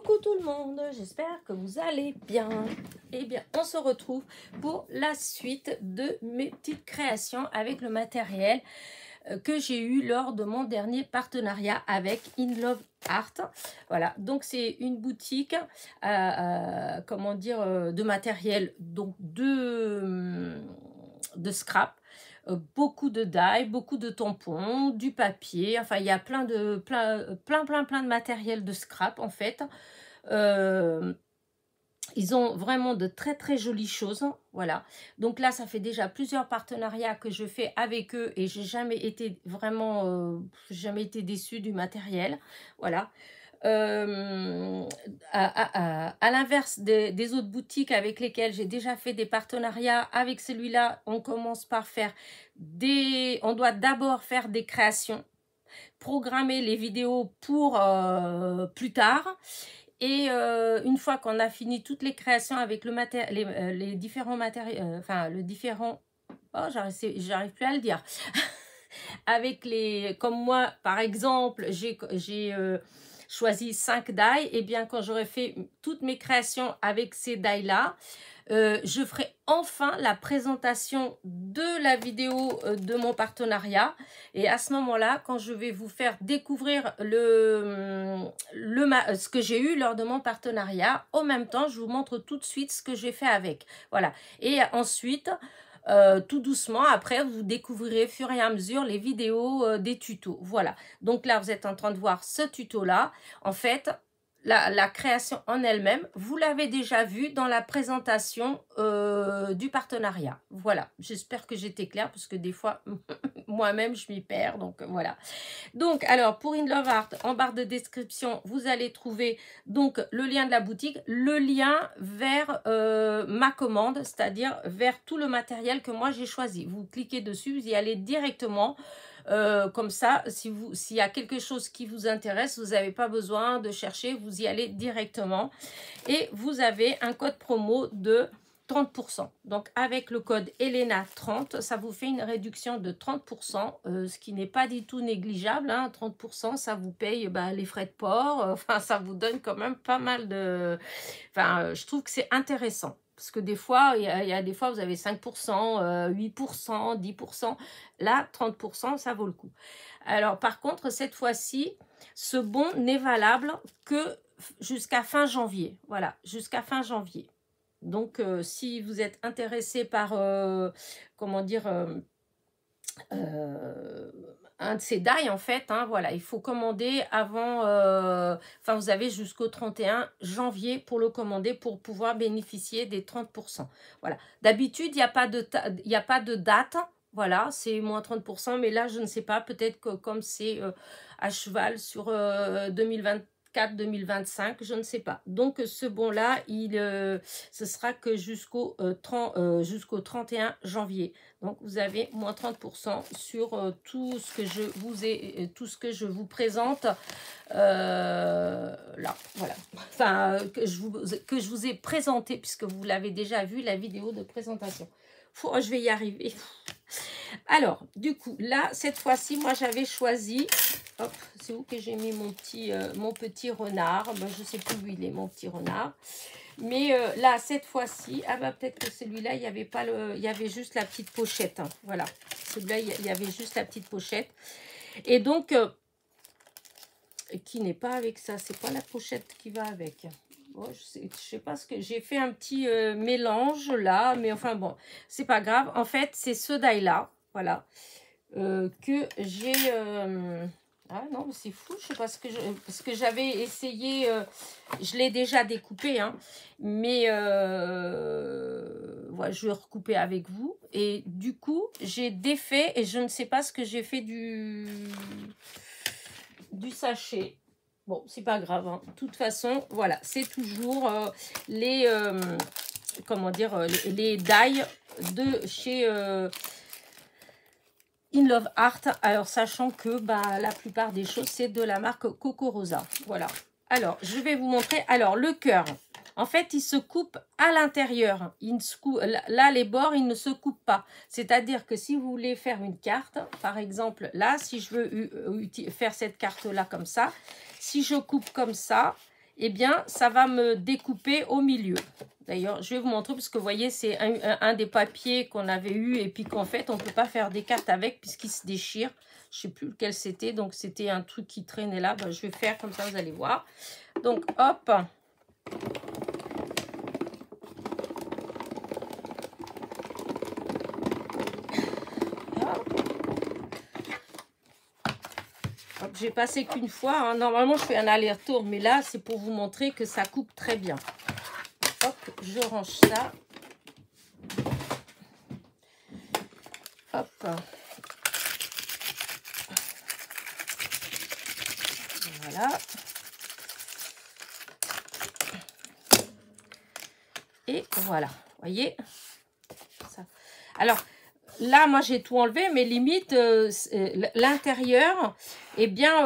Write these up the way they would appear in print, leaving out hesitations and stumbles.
Coucou tout le monde, j'espère que vous allez bien. Eh bien, on se retrouve pour la suite de mes petites créations avec le matériel que j'ai eu lors de mon dernier partenariat avec In Love Art. Voilà, donc c'est une boutique, comment dire, de matériel, donc de scrap. Beaucoup de die, beaucoup de tampons, du papier, enfin il y a plein de matériel de scrap en fait. Ils ont vraiment de très jolies choses, voilà. Donc là, ça fait déjà plusieurs partenariats que je fais avec eux et j'ai jamais été vraiment, jamais été déçue du matériel, voilà. À l'inverse des autres boutiques avec lesquelles j'ai déjà fait des partenariats, avec celui-là, on commence par faire on doit d'abord faire des créations, programmer les vidéos pour plus tard. Et une fois qu'on a fini toutes les créations avec les différents matériaux, enfin le différent, oh j'arrive plus à le dire, avec comme moi par exemple, j'ai choisi 5 die, et bien quand j'aurai fait toutes mes créations avec ces die là, je ferai enfin la présentation de la vidéo de mon partenariat. Et à ce moment-là, quand je vais vous faire découvrir ce que j'ai eu lors de mon partenariat, en même temps, je vous montre tout de suite ce que j'ai fait avec. Voilà. Et ensuite, tout doucement, après, vous découvrirez au fur et à mesure les vidéos des tutos. Voilà. Donc là, vous êtes en train de voir ce tuto-là. En fait, la création en elle-même, vous l'avez déjà vu dans la présentation du partenariat. Voilà, j'espère que j'étais claire parce que des fois, moi-même, je m'y perds. Donc, voilà. Donc, alors, pour In Love Art, en barre de description, vous allez trouver donc le lien de la boutique, le lien vers ma commande, c'est-à-dire vers tout le matériel que moi j'ai choisi. Vous cliquez dessus, vous y allez directement. Comme ça, s'il y a quelque chose qui vous intéresse, vous n'avez pas besoin de chercher, vous y allez directement. Et vous avez un code promo de 30%. Donc, avec le code Elena30, ça vous fait une réduction de 30%, ce qui n'est pas du tout négligeable. Hein. 30%, ça vous paye les frais de port. Enfin, ça vous donne quand même pas mal de... Enfin, je trouve que c'est intéressant. Parce que des fois, il y a des fois, vous avez 5%, 8%, 10%. Là, 30%, ça vaut le coup. Alors, par contre, cette fois-ci, ce bon n'est valable que jusqu'à fin janvier. Voilà, jusqu'à fin janvier. Donc, si vous êtes intéressé par, comment dire, un de ces die en fait, hein, voilà, il faut commander avant, enfin vous avez jusqu'au 31 janvier pour le commander pour pouvoir bénéficier des 30%. Voilà, d'habitude il n'y a pas de date, voilà, c'est moins 30%, mais là je ne sais pas, peut-être que comme c'est à cheval sur 2024-2025, je ne sais pas. Donc ce bon là, ce sera que jusqu'au 31 janvier. Donc, vous avez moins 30% sur tout ce que je vous présente là. Voilà. Enfin, que je vous ai présenté, puisque vous l'avez déjà vu, la vidéo de présentation. Je vais y arriver. Alors, du coup, là, cette fois-ci, moi, j'avais choisi... Hop, c'est où que j'ai mis mon petit renard. Ben, je ne sais plus où il est, mon petit renard. Mais là, cette fois-ci, ah bah peut-être que celui-là, il y avait juste la petite pochette. Hein, voilà. Celui-là, il y avait juste la petite pochette. Et donc, qui n'est pas avec ça. C'est pas la pochette qui va avec. Bon, je sais pas ce que... J'ai fait un petit mélange là. Mais enfin bon, c'est pas grave. En fait, c'est ce die-là. Voilà. Que j'ai... Ah non, mais c'est fou, je sais pas parce que j'avais essayé, je l'ai déjà découpé, hein, mais voilà, je vais recouper avec vous. Et du coup, j'ai défait et je ne sais pas ce que j'ai fait du sachet. Bon, c'est pas grave, hein. De toute façon, voilà, c'est toujours les, comment dire, les die de chez... In Love Art, alors sachant que la plupart des choses c'est de la marque Coco Rosa. Voilà. Alors, je vais vous montrer. Alors, le cœur, en fait, il se coupe à l'intérieur. Là, les bords, ils ne se coupent pas. C'est-à-dire que si vous voulez faire une carte, par exemple, là, si je veux faire cette carte-là comme ça, si je coupe comme ça, eh bien, ça va me découper au milieu. D'ailleurs, je vais vous montrer parce que vous voyez, c'est un des papiers qu'on avait eu et puis qu'en fait, on ne peut pas faire des cartes avec puisqu'il se déchire. Je ne sais plus lequel c'était, donc c'était un truc qui traînait là. Ben, je vais faire comme ça, vous allez voir. Donc, hop. J'ai passé qu'une fois. Hein. Normalement, je fais un aller-retour, mais là, c'est pour vous montrer que ça coupe très bien. Hop, je range ça. Hop. Voilà. Et voilà. Vous voyez ça. Alors, là, moi, j'ai tout enlevé, mais limite, l'intérieur, eh bien,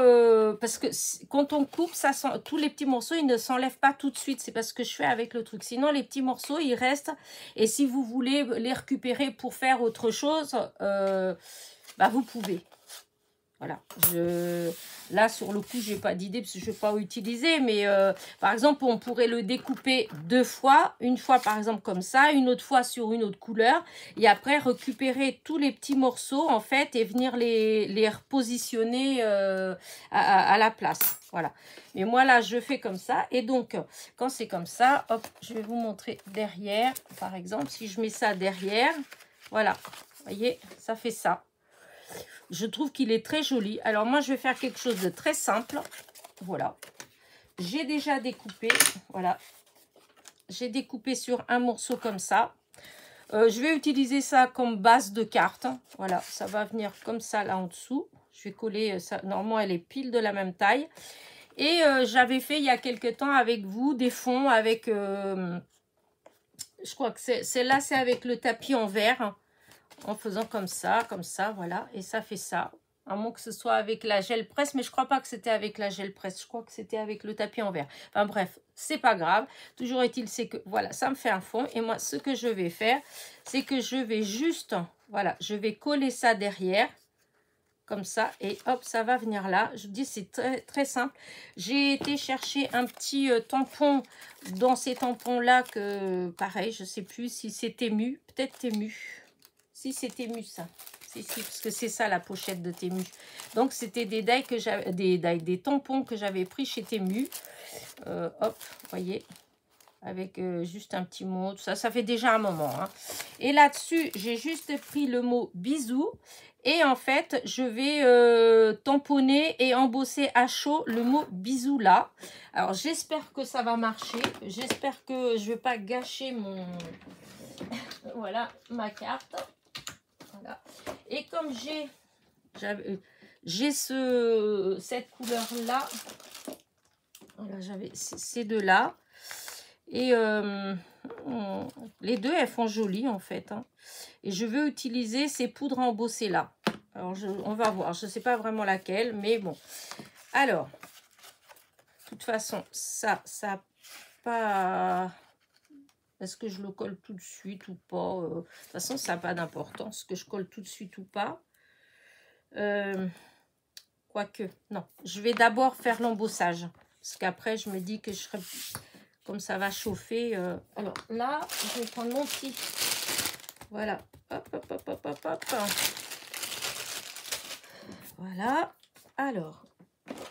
parce que quand on coupe, ça sent, tous les petits morceaux, ils ne s'enlèvent pas tout de suite. C'est parce que je fais avec le truc. Sinon, les petits morceaux, ils restent. Et si vous voulez les récupérer pour faire autre chose, bah, vous pouvez. Voilà, là sur le coup, je n'ai pas d'idée parce que je ne vais pas utiliser, mais par exemple, on pourrait le découper 2 fois, une fois par exemple comme ça, une autre fois sur une autre couleur, et après récupérer tous les petits morceaux en fait et venir les repositionner à la place. Voilà, mais moi là, je fais comme ça, et donc quand c'est comme ça, hop, je vais vous montrer derrière, par exemple, si je mets ça derrière, voilà, vous voyez, ça fait ça. Je trouve qu'il est très joli. Alors, moi, je vais faire quelque chose de très simple. Voilà. J'ai déjà découpé. Voilà. J'ai découpé sur un morceau comme ça. Je vais utiliser ça comme base de carte. Voilà. Ça va venir comme ça, là, en dessous. Je vais coller ça. Normalement, elle est pile de la même taille. Et j'avais fait, il y a quelques temps, avec vous, des fonds avec... je crois que celle-là, c'est avec le tapis en verre. En faisant comme ça, voilà. Et ça fait ça. À moins que ce soit avec la gel presse, mais je crois pas que c'était avec la gel presse. Je crois que c'était avec le tapis en verre. Enfin bref, c'est pas grave. Toujours est-il, c'est que, voilà, ça me fait un fond. Et moi, ce que je vais faire, c'est que je vais juste, voilà, je vais coller ça derrière. Comme ça, et hop, ça va venir là. Je vous dis, c'est très, très simple. J'ai été chercher un petit tampon dans ces tampons-là que, pareil, je sais plus si c'est Temu. Peut-être Temu. Si, c'est Temu, ça. Si, parce que c'est ça, la pochette de Temu. Donc, c'était des dailles que j'avais, des tampons que j'avais pris chez Temu. Hop, vous voyez, avec juste un petit mot, tout ça. Ça fait déjà un moment. Hein. Et là-dessus, j'ai juste pris le mot bisous. Et en fait, je vais tamponner et embosser à chaud le mot bisous là. Alors, j'espère que ça va marcher. J'espère que je ne vais pas gâcher mon... voilà, ma carte. Voilà. Et comme j'ai cette couleur-là, voilà, j'avais ces deux-là. Et les deux, elles font joli en fait. Hein. Et je veux utiliser ces poudres à embosser là. Alors, on va voir. Je ne sais pas vraiment laquelle, mais bon. Alors, de toute façon, ça pas... Est-ce que je le colle tout de suite ou pas de toute façon, ça n'a pas d'importance que je colle tout de suite ou pas. Quoique, non. Je vais d'abord faire l'embossage. Parce qu'après, je me dis que je serai... Comme ça va chauffer. Alors là, je vais prendre mon petit. Voilà. Hop, hop, hop, hop, hop, hop. Voilà. Alors,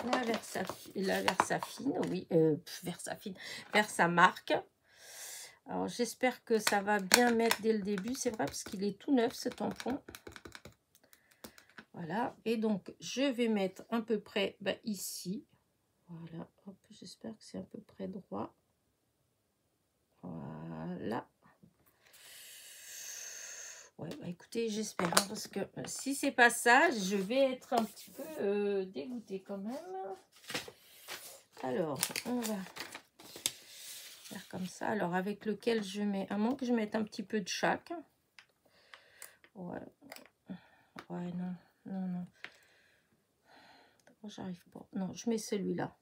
la Versafine, oui. Versafine. Versamark. Alors, j'espère que ça va bien mettre dès le début. C'est vrai parce qu'il est tout neuf, ce tampon. Voilà. Et donc, je vais mettre à peu près ici. Voilà. Hop, j'espère que c'est à peu près droit. Voilà. Ouais, écoutez, j'espère. Hein, parce que si c'est pas ça, je vais être un petit peu dégoûtée quand même. Alors, on va faire comme ça. Alors, avec lequel je mets... À moins que je mette un petit peu de chaque. Ouais. Ouais, non. Non, non. J'arrive pas. Non, je mets celui-là.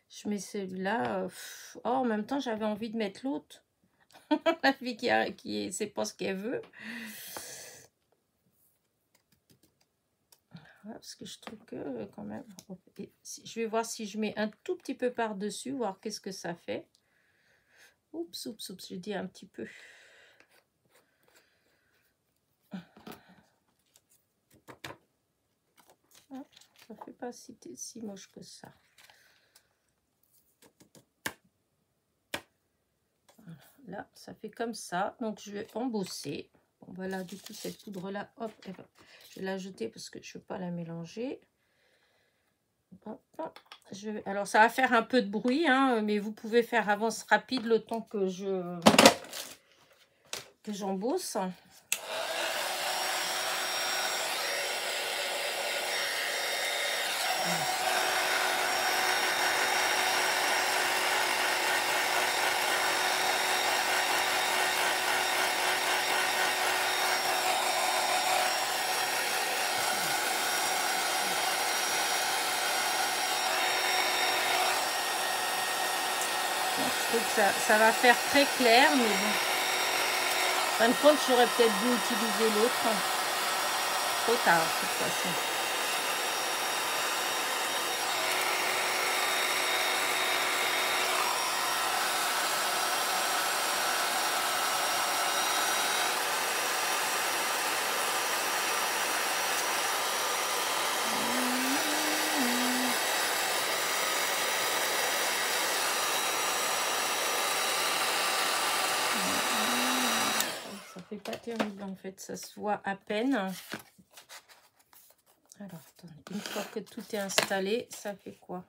Je mets celui-là. Oh, en même temps, j'avais envie de mettre l'autre. La fille qui sait pas ce qu'elle veut. Ouais, parce que je trouve que quand même... je vais voir si je mets un tout petit peu par-dessus, voir qu'est-ce que ça fait. Oups, oups, oups, je dis un petit peu. Ça fait pas si moche que ça. Voilà. Là, ça fait comme ça. Donc, je vais embosser. Bon, voilà, du coup, cette poudre-là, hop, je vais la jeter parce que je ne veux pas la mélanger. Hop, hop. Alors, ça va faire un peu de bruit, hein, mais vous pouvez faire avance rapide le temps que j'embosse. Je trouve que ça va faire très clair, mais bon. En fin de compte, j'aurais peut-être dû utiliser l'autre. Trop tard, de toute façon. Ça fait pas terrible en fait, ça se voit à peine. Alors attendez, une fois que tout est installé, ça fait quoi?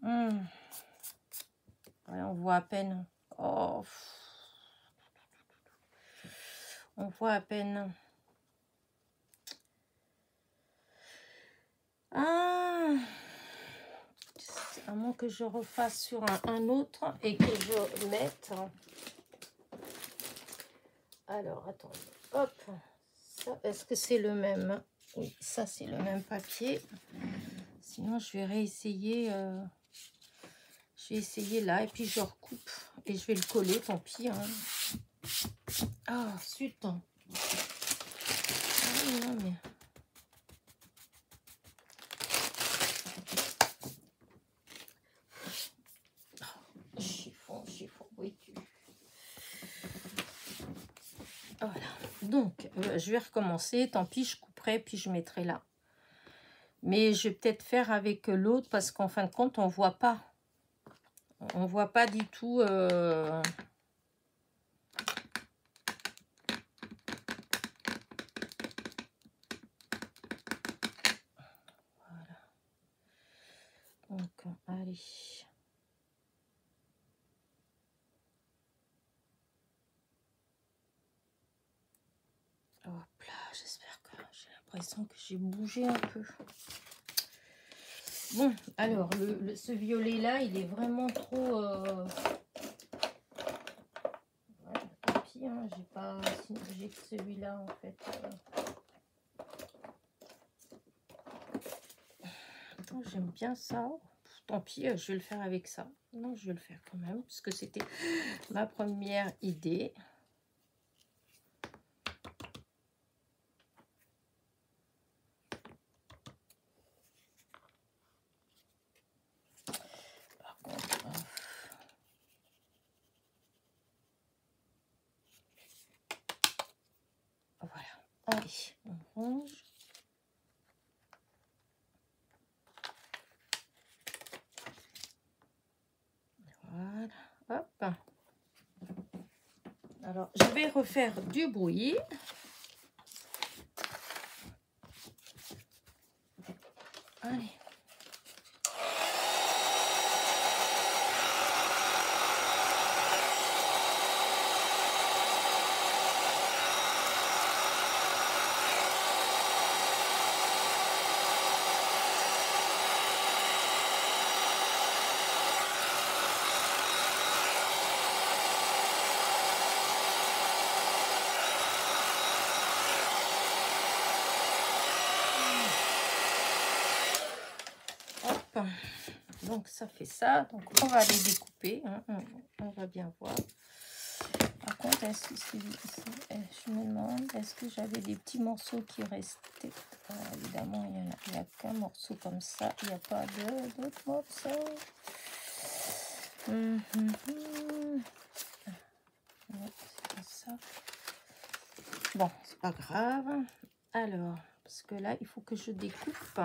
Ouais, on voit à peine. Oh. On voit à peine. Ah, à moins que je refasse sur un autre et que je mette. Alors, attendez. Hop. Est-ce que c'est le même? Oui, ça c'est le même papier. Sinon, je vais réessayer. Je vais essayer là et puis je recoupe et je vais le coller. Tant pis. Hein. Ah, zut. Ah, non, mais... Chiffon, oui. Voilà. Donc, je vais recommencer. Tant pis, je couperai puis je mettrai là. Mais je vais peut-être faire avec l'autre parce qu'en fin de compte, on voit pas. On voit pas du tout. Voilà. Donc, allez. Hop là, j'espère que j'ai l'impression que j'ai bougé un peu. Bon, alors, ce violet-là, il est vraiment trop... Ouais, tant pis, hein, j'ai que celui-là, en fait. Oh, j'aime bien ça. Tant pis, je vais le faire avec ça. Non, je vais le faire quand même, parce que c'était ma première idée. Par contre, voilà. Allez, on range. Voilà. Hop. Alors, je vais refaire du bruit. Allez. Donc ça fait ça, donc on va les découper, hein, on va bien voir. Par par contre, je me demande, est-ce que j'avais des petits morceaux qui restaient? Évidemment, il n'y a qu'un morceau comme ça. Il n'y a pas d'autres morceaux. Ouais, c'est pas ça. Bon, c'est pas grave. Alors, parce que là, il faut que je découpe.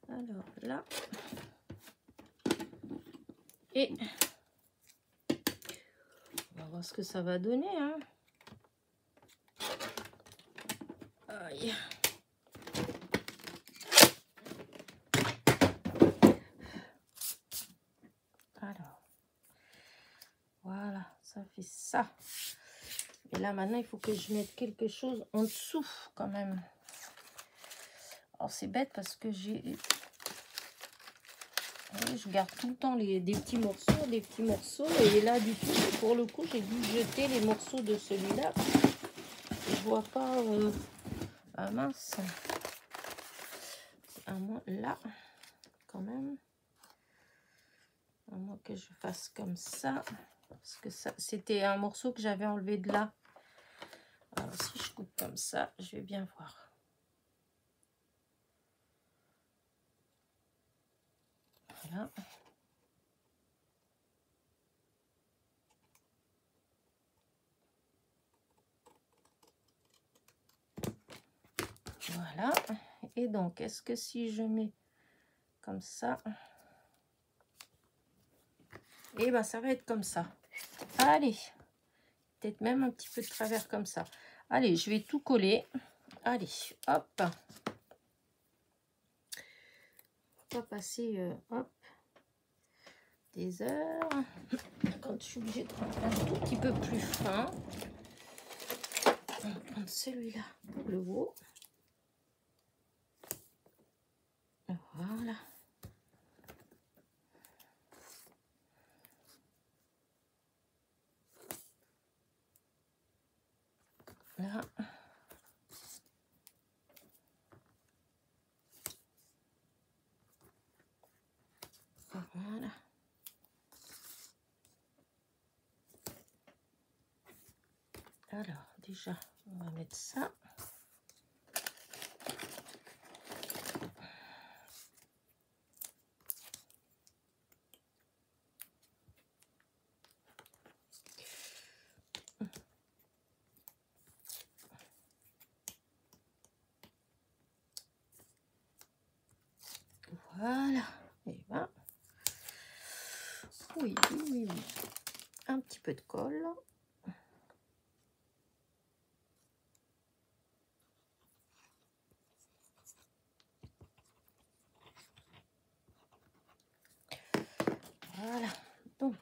Alors là, et on va voir ce que ça va donner, hein. Aïe. Alors, voilà, ça fait ça. Et là, maintenant, il faut que je mette quelque chose en dessous, quand même. Alors, c'est bête parce que je garde tout le temps des petits morceaux. Et là, du coup, pour le coup, j'ai dû jeter les morceaux de celui-là. Je vois pas... Ah mince. À moins là, quand même. À moins que je fasse comme ça. Parce que ça, c'était un morceau que j'avais enlevé de là. Alors, si je coupe comme ça, je vais bien voir. Voilà. Voilà. Et donc, est-ce que si je mets comme ça, et ben ça va être comme ça. Allez, peut-être même un petit peu de travers comme ça. Allez, je vais tout coller. Allez, hop. On va passer, hop, des heures. Quand je suis obligée de prendre un tout petit peu plus fin. On va prendre celui-là pour le haut. Voilà. Là. Voilà. Alors, déjà, on va mettre ça. Voilà. Et ben, oui. Un petit peu de colle. Voilà. Donc,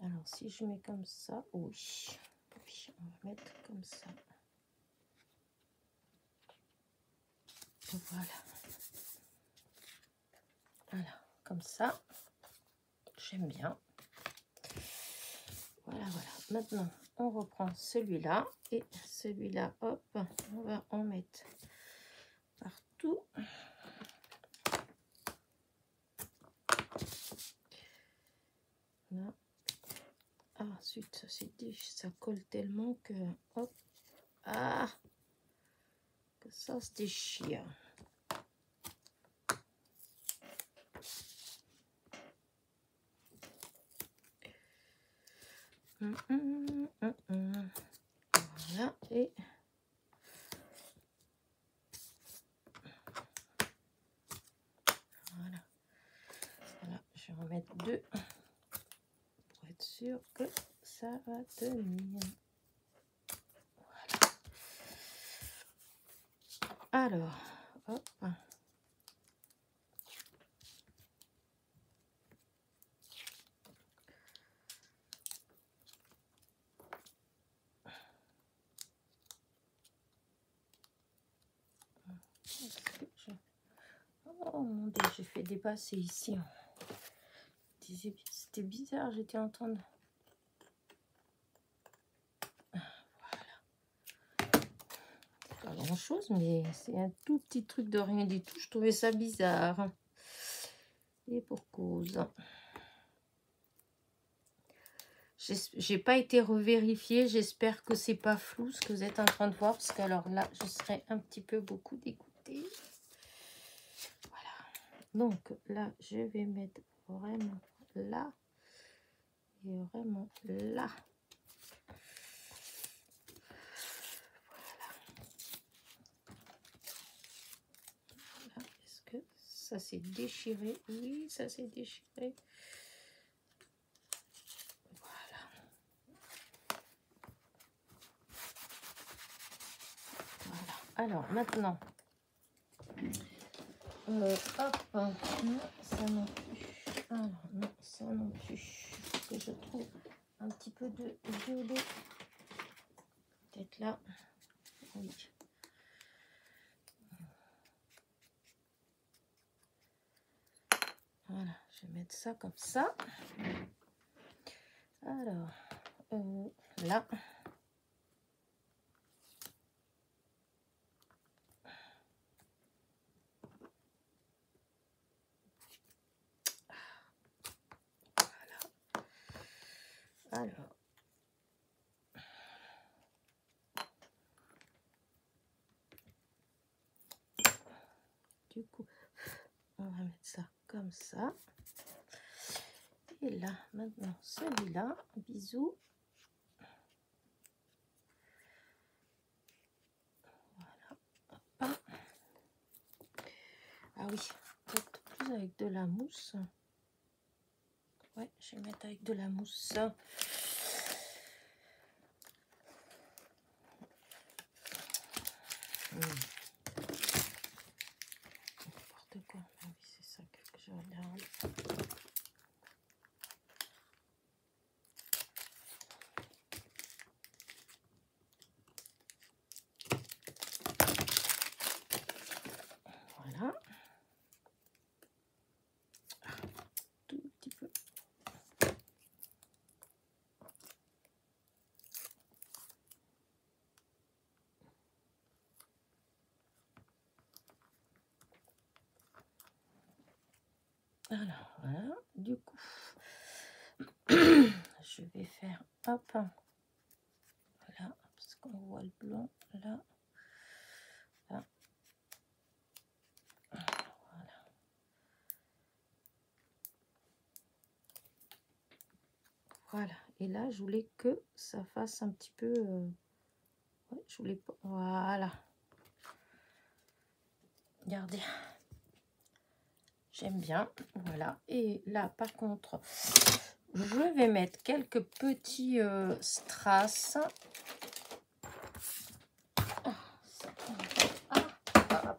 alors si je mets comme ça, oui, on va mettre comme ça. Voilà. Voilà, comme ça. J'aime bien. Voilà. Maintenant, on reprend celui-là et celui-là, hop, on va en mettre partout. Là. Ah, ensuite, ça colle tellement que, hop, que ça se déchire. Voilà, et voilà, je vais en mettre deux pour être sûr que ça va tenir. Voilà. Alors, hop. j'ai fait dépasser ici. C'était bizarre, j'étais en train de... Pas grand chose, mais c'est un tout petit truc de rien du tout. Je trouvais ça bizarre. Et pour cause. J'ai pas été revérifiée. J'espère que c'est pas flou ce que vous êtes en train de voir. Parce que alors là, je serais un petit peu beaucoup dégoûtée. Voilà. Donc là, je vais mettre vraiment là. Et vraiment là. Voilà. Est-ce que ça s'est déchiré? Oui, ça s'est déchiré. Alors, maintenant, hop, non, ça non plus. Alors, non, ça non plus. Que je trouve un petit peu de violet. Peut-être là. Oui. Voilà, je vais mettre ça comme ça. Alors, là. Alors, du coup, on va mettre ça comme ça. Et là, maintenant, celui-là, bisous. Voilà. Hop. Ah oui, peut-être plus avec de la mousse. Ouais, je vais mettre avec de la mousse. N'importe quoi. Ah oui, c'est ça que je regarde. Voilà. Tout petit peu. Alors, voilà. Du coup, je vais faire, hop. Voilà, parce qu'on voit le blanc, là. Là. Voilà. Voilà. Et là, je voulais que ça fasse un petit peu... ouais, je voulais pas... Voilà. Regardez. J'aime bien. Voilà. Et là, par contre, je vais mettre quelques petits strass.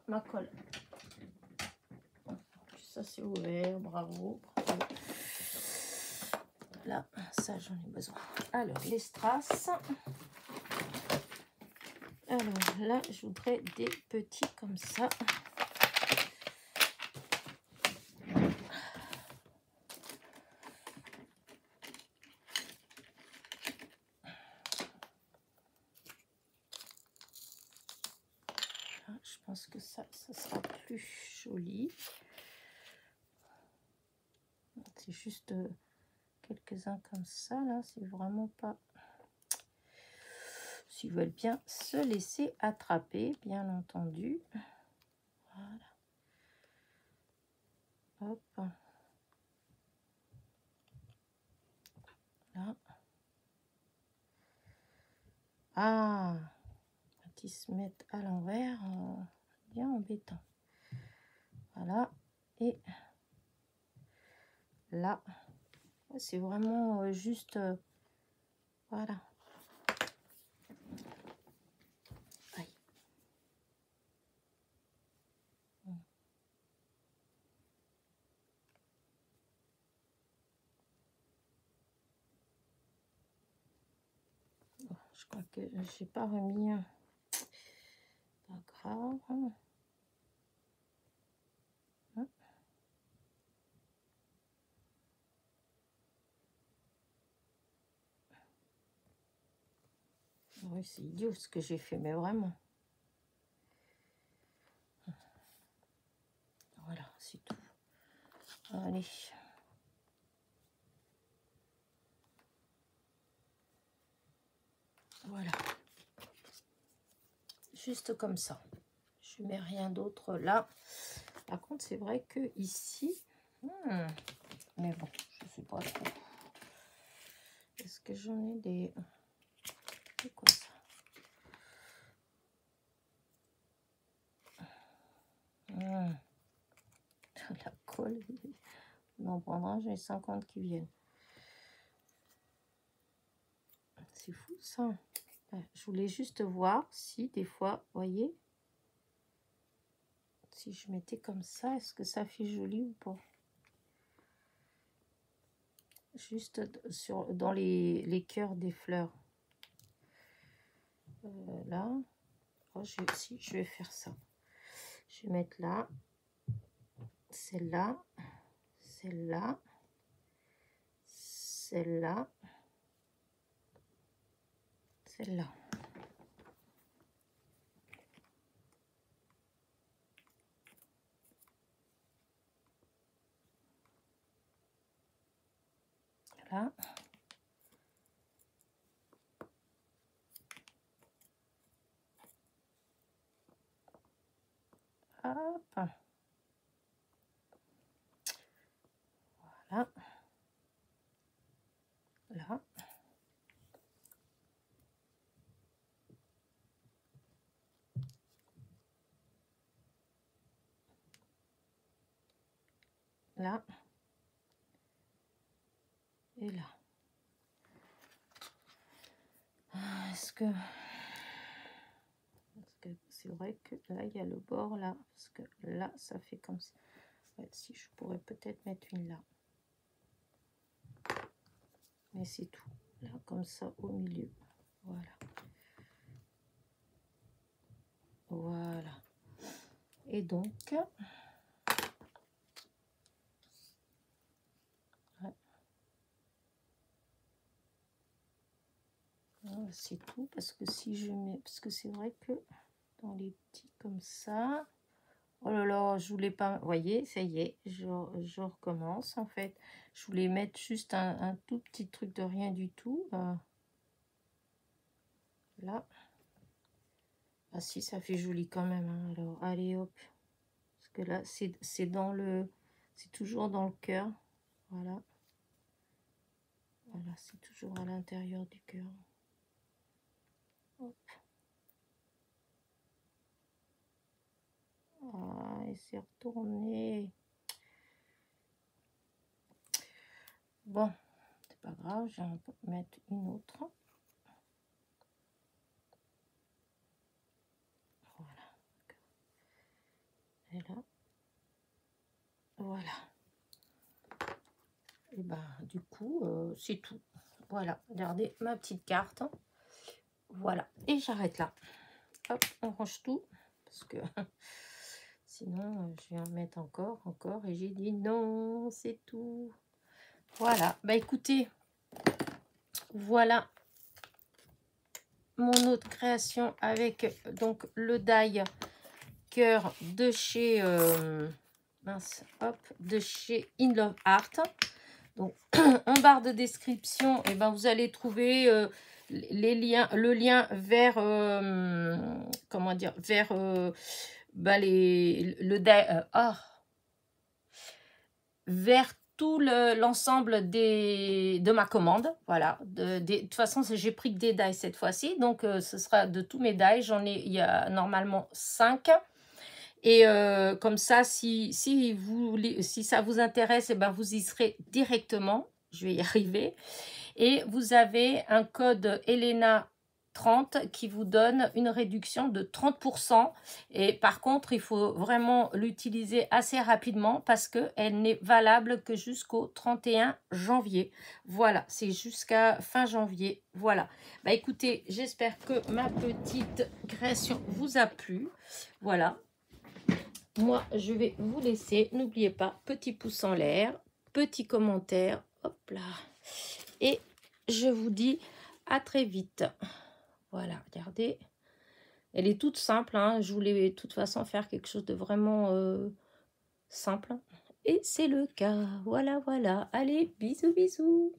Ma colle. Ça, c'est ouvert. Bravo. Bravo. Là, ça, j'en ai besoin. Alors, les strass. Alors, là, je voudrais des petits comme ça. Je pense que ça sera plus joli. C'est juste quelques-uns comme ça, là. C'est vraiment pas... S'ils veulent bien se laisser attraper, bien entendu. Voilà. Hop. Là. Ah, quand ils se mettent à l'envers, bien embêtant. Voilà. Et là, c'est vraiment juste... voilà. Aïe. Je crois que j'ai pas remis. Pas grave. Oui, c'est idiot ce que j'ai fait, mais vraiment. Voilà, c'est tout. Allez. Voilà. Juste comme ça. Je mets rien d'autre là. Par contre, c'est vrai que ici... mais bon, je sais pas trop. Est-ce que j'en ai des... C'est quoi ça? La colle. On en prendra, j'ai 50 qui viennent. C'est fou ça. Je voulais juste voir si des fois, vous voyez, si je mettais comme ça, est-ce que ça fait joli ou pas? Juste dans les cœurs des fleurs. Là, oh, si je vais faire ça. Je vais mettre là, celle-là, celle-là, celle-là, celle-là. Là. Hop. Voilà. Là. Là. Et là. Est-ce que c'est vrai que là, il y a le bord là. Parce que là, ça fait comme ça. Ouais, si je pourrais peut-être mettre une là. Mais c'est tout. Là, comme ça, au milieu. Voilà. Voilà. Et donc... c'est tout, parce que si je mets... Parce que c'est vrai que dans les petits comme ça... Oh là là, je voulais pas... Vous voyez, ça y est, je recommence en fait. Je voulais mettre juste un tout petit truc de rien du tout. Là. Ah si, ça fait joli quand même. Hein. Alors, allez hop. Parce que là, c'est dans le... C'est toujours dans le cœur. Voilà. Voilà, c'est toujours à l'intérieur du cœur. Hop. Ah, et c'est retourné. Bon, c'est pas grave, je vais mettre une autre. Voilà. Et là. Voilà. Et ben, du coup, c'est tout. Voilà, regardez ma petite carte. Voilà, et j'arrête là. Hop, on range tout. Parce que sinon, je vais en mettre encore. Et j'ai dit non, c'est tout. Voilà, bah écoutez, voilà mon autre création avec donc le die cœur de chez mince, hop, de chez In Love Art. Donc en barre de description, et ben vous allez trouver les liens, le lien vers comment dire, vers vers tout l'ensemble de ma commande. Voilà, de toute façon j'ai pris que des die cette fois-ci, donc ce sera de tous mes die. J'en ai, il y a normalement 5. Et comme ça, si ça vous intéresse, et ben vous y serez directement. Je vais y arriver. Et vous avez un code Elena 30 qui vous donne une réduction de 30%. Et par contre, il faut vraiment l'utiliser assez rapidement parce qu'elle n'est valable que jusqu'au 31 janvier. Voilà, c'est jusqu'à fin janvier. Voilà. Bah écoutez, j'espère que ma petite création vous a plu. Voilà. Moi, je vais vous laisser. N'oubliez pas, petit pouce en l'air, petit commentaire. Hop là. Et je vous dis à très vite. Voilà, regardez. Elle est toute simple, hein. Je voulais de toute façon faire quelque chose de vraiment simple. Et c'est le cas. Voilà, voilà. Allez, bisous, bisous.